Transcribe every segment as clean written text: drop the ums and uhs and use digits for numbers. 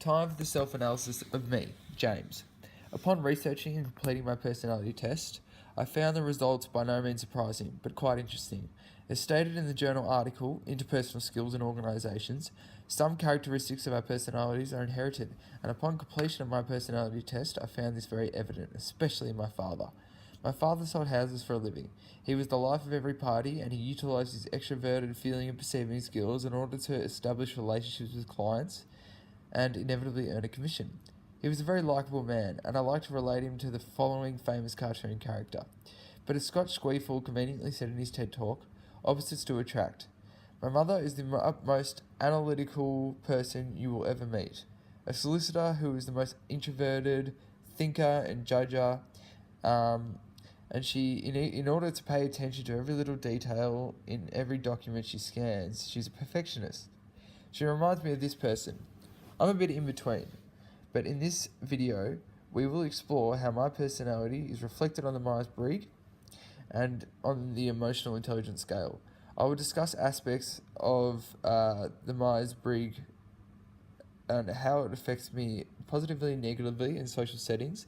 Time for the self-analysis of me, James. Upon researching and completing my personality test, I found the results by no means surprising, but quite interesting. As stated in the journal article, Interpersonal Skills in Organisations, some characteristics of our personalities are inherited, and upon completion of my personality test, I found this very evident, especially in my father. My father sold houses for a living. He was the life of every party, and he utilised his extroverted feeling and perceiving skills in order to establish relationships with clients and inevitably earn a commission. He was a very likeable man, and I like to relate him to the following famous cartoon character. But as Scott Squeeful conveniently said in his TED Talk, opposites do attract. My mother is the most analytical person you will ever meet. A solicitor who is the most introverted thinker and judger, and she, in order to pay attention to every little detail in every document she scans, she's a perfectionist. She reminds me of this person. I'm a bit in between, but in this video, we will explore how my personality is reflected on the Myers-Briggs and on the emotional intelligence scale. I will discuss aspects of the Myers-Briggs and how it affects me positively and negatively in social settings,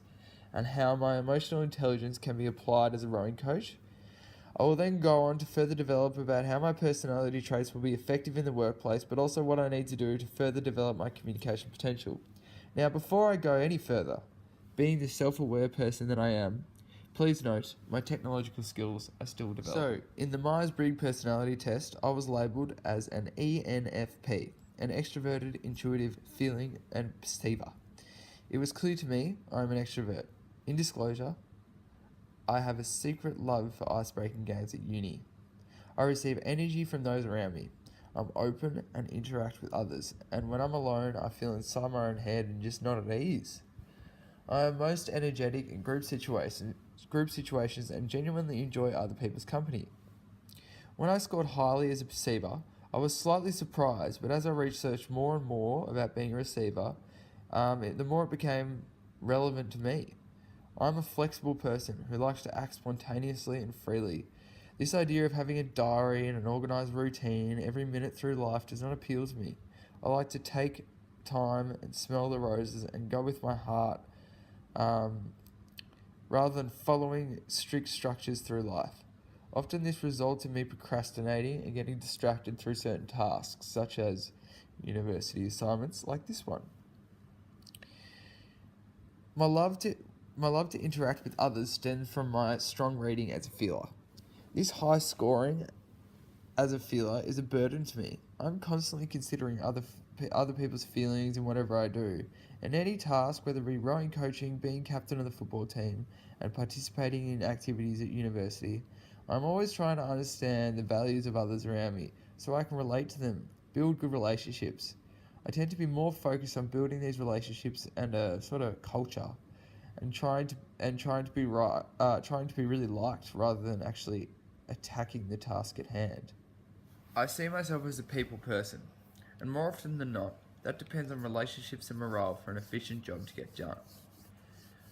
and how my emotional intelligence can be applied as a rowing coach. I will then go on to further develop about how my personality traits will be effective in the workplace, but also what I need to do to further develop my communication potential. Now, before I go any further, being the self-aware person that I am, please note my technological skills are still developing. So, in the Myers-Briggs personality test, I was labelled as an ENFP, an extroverted, intuitive, feeling and perceiver. It was clear to me I am an extrovert. In disclosure, I have a secret love for ice-breaking games at uni. I receive energy from those around me. I'm open and interact with others, and when I'm alone, I feel inside my own head and just not at ease. I am most energetic in group situations and genuinely enjoy other people's company. When I scored highly as a perceiver, I was slightly surprised, but as I researched more and more about being a receiver, the more it became relevant to me. I'm a flexible person who likes to act spontaneously and freely. This idea of having a diary and an organised routine every minute through life does not appeal to me. I like to take time and smell the roses and go with my heart, rather than following strict structures through life. Often this results in me procrastinating and getting distracted through certain tasks, such as university assignments like this one. My love to interact with others stems from my strong reading as a feeler. This high scoring as a feeler is a burden to me. I'm constantly considering other people's feelings in whatever I do. In any task, whether it be rowing coaching, being captain of the football team, and participating in activities at university, I'm always trying to understand the values of others around me so I can relate to them, build good relationships. I tend to be more focused on building these relationships and a sort of culture, and trying to be really liked rather than actually attacking the task at hand. I see myself as a people person, and more often than not, that depends on relationships and morale for an efficient job to get done.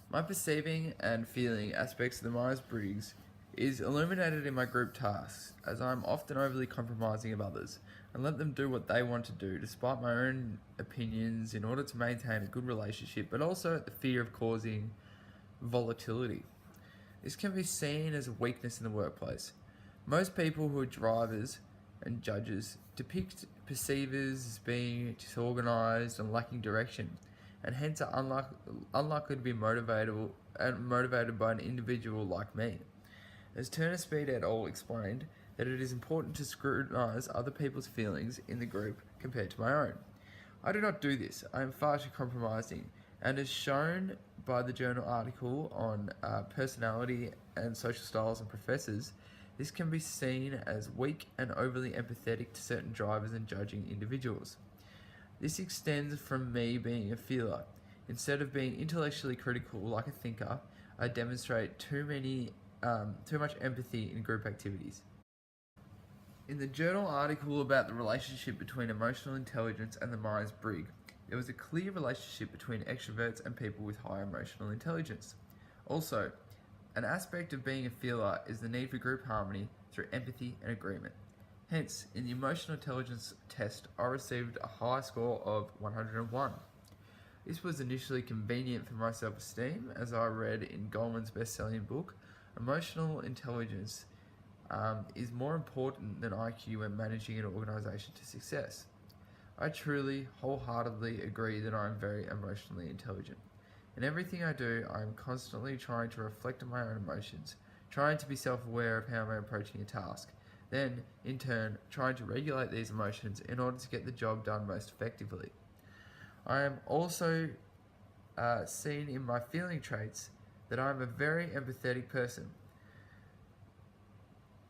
My perceiving and feeling aspects of the Myers-Briggs is illuminated in my group tasks, as I am often overly compromising of others and let them do what they want to do despite my own opinions in order to maintain a good relationship, but also at the fear of causing volatility. This can be seen as a weakness in the workplace. Most people who are drivers and judges depict perceivers as being disorganised and lacking direction, and hence are unlikely to be motivated by an individual like me. As Turner Speed et al. Explained, that it is important to scrutinise other people's feelings in the group compared to my own. I do not do this. I am far too compromising, and as shown by the journal article on personality and social styles and professors, this can be seen as weak and overly empathetic to certain drivers and judging individuals. This extends from me being a feeler. Instead of being intellectually critical like a thinker, I demonstrate too much empathy in group activities. In the journal article about the relationship between emotional intelligence and the Myers-Briggs, there was a clear relationship between extroverts and people with high emotional intelligence. Also, an aspect of being a feeler is the need for group harmony through empathy and agreement. Hence, in the emotional intelligence test, I received a high score of 101. This was initially convenient for my self-esteem, as I read in Goleman's best-selling book, Emotional Intelligence is more important than IQ when managing an organization to success. I truly, wholeheartedly agree that I am very emotionally intelligent. In everything I do, I am constantly trying to reflect on my own emotions, trying to be self-aware of how I'm approaching a task, then, in turn, trying to regulate these emotions in order to get the job done most effectively. I am also seen in my feeling traits that I am a very empathetic person,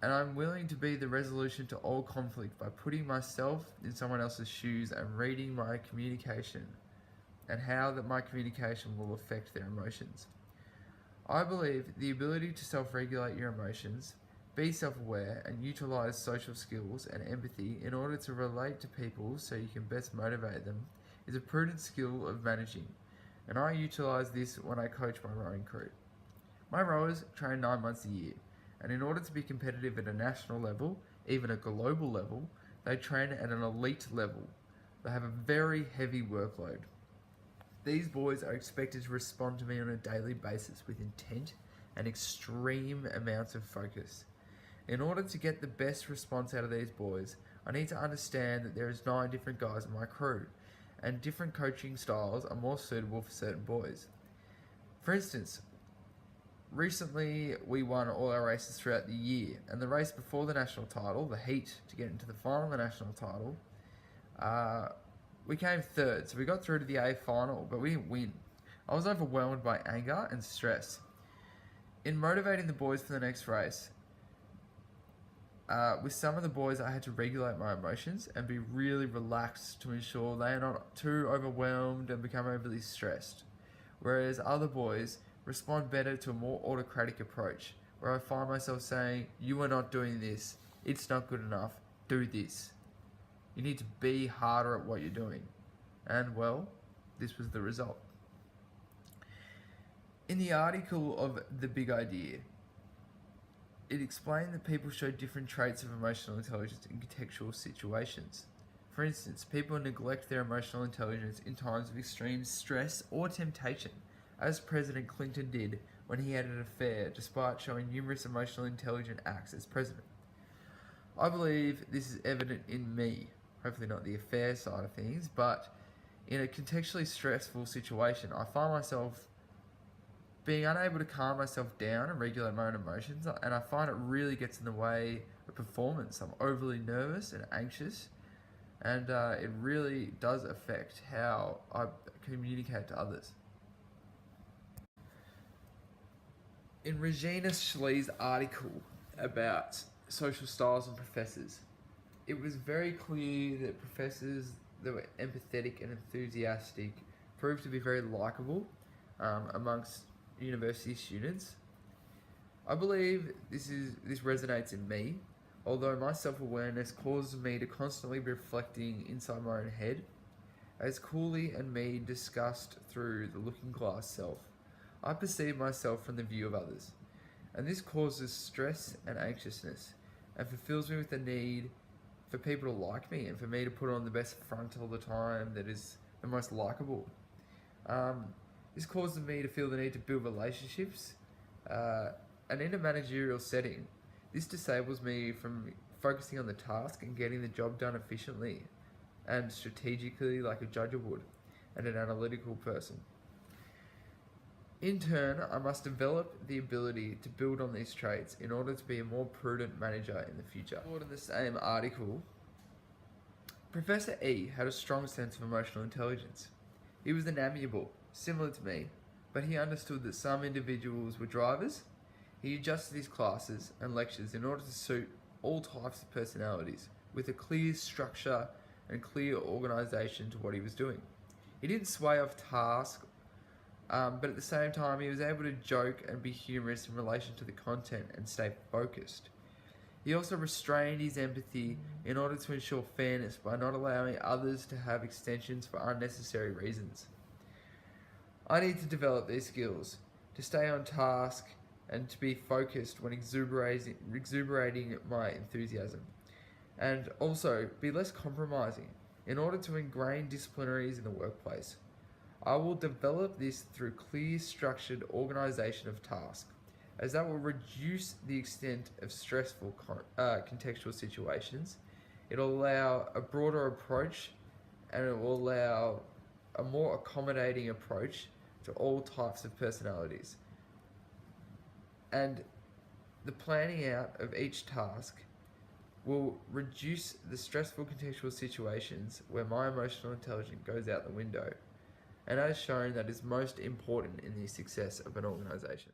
and I'm willing to be the resolution to all conflict by putting myself in someone else's shoes and reading my communication and how that my communication will affect their emotions. I believe the ability to self-regulate your emotions, be self-aware, and utilize social skills and empathy in order to relate to people so you can best motivate them is a prudent skill of managing, and I utilize this when I coach my rowing crew. My rowers train 9 months a year, and in order to be competitive at a national level, even a global level, they train at an elite level. They have a very heavy workload. These boys are expected to respond to me on a daily basis with intent and extreme amounts of focus. In order to get the best response out of these boys, I need to understand that there is 9 different guys in my crew, and different coaching styles are more suitable for certain boys. For instance, recently we won all our races throughout the year, and the race before the national title, the heat to get into the final of the national title, we came third, so we got through to the A final, but we didn't win. I was overwhelmed by anger and stress. In motivating the boys for the next race, with some of the boys I had to regulate my emotions and be really relaxed to ensure they are not too overwhelmed and become overly stressed. Whereas other boys respond better to a more autocratic approach, where I find myself saying, "You are not doing this, it's not good enough, do this." You need to be harder at what you're doing. And well, this was the result. In the article of The Big Idea, it explained that people show different traits of emotional intelligence in contextual situations. For instance, people neglect their emotional intelligence in times of extreme stress or temptation, as President Clinton did when he had an affair, despite showing numerous emotional intelligent acts as president. I believe this is evident in me, hopefully not the affair side of things, but in a contextually stressful situation, I find myself being unable to calm myself down and regulate my own emotions, and I find it really gets in the way of performance. I'm overly nervous and anxious, and it really does affect how I communicate to others. In Regina Schlee's article about social styles and professors, it was very clear that professors that were empathetic and enthusiastic proved to be very likable amongst university students. I believe this resonates in me, although my self-awareness causes me to constantly be reflecting inside my own head, as Cooley and me discussed through the Looking Glass self. I perceive myself from the view of others, and this causes stress and anxiousness, and fulfills me with the need for people to like me and for me to put on the best front all the time that is the most likable. This causes me to feel the need to build relationships, and in a managerial setting, this disables me from focusing on the task and getting the job done efficiently and strategically like a judge would, and an analytical person. In turn, I must develop the ability to build on these traits in order to be a more prudent manager in the future. In the same article, Professor E had a strong sense of emotional intelligence. He was amiable, similar to me, but he understood that some individuals were drivers. He adjusted his classes and lectures in order to suit all types of personalities, with a clear structure and clear organisation to what he was doing. He didn't sway off task, but at the same time he was able to joke and be humorous in relation to the content and stay focused. He also restrained his empathy in order to ensure fairness by not allowing others to have extensions for unnecessary reasons. I need to develop these skills, to stay on task and to be focused when exuberating my enthusiasm, and also be less compromising in order to ingrain disciplinaries in the workplace. I will develop this through clear, structured organization of tasks, as that will reduce the extent of stressful contextual situations. It'll allow a broader approach, and it will allow a more accommodating approach to all types of personalities. And the planning out of each task will reduce the stressful contextual situations where my emotional intelligence goes out the window, and as shown, that is most important in the success of an organisation.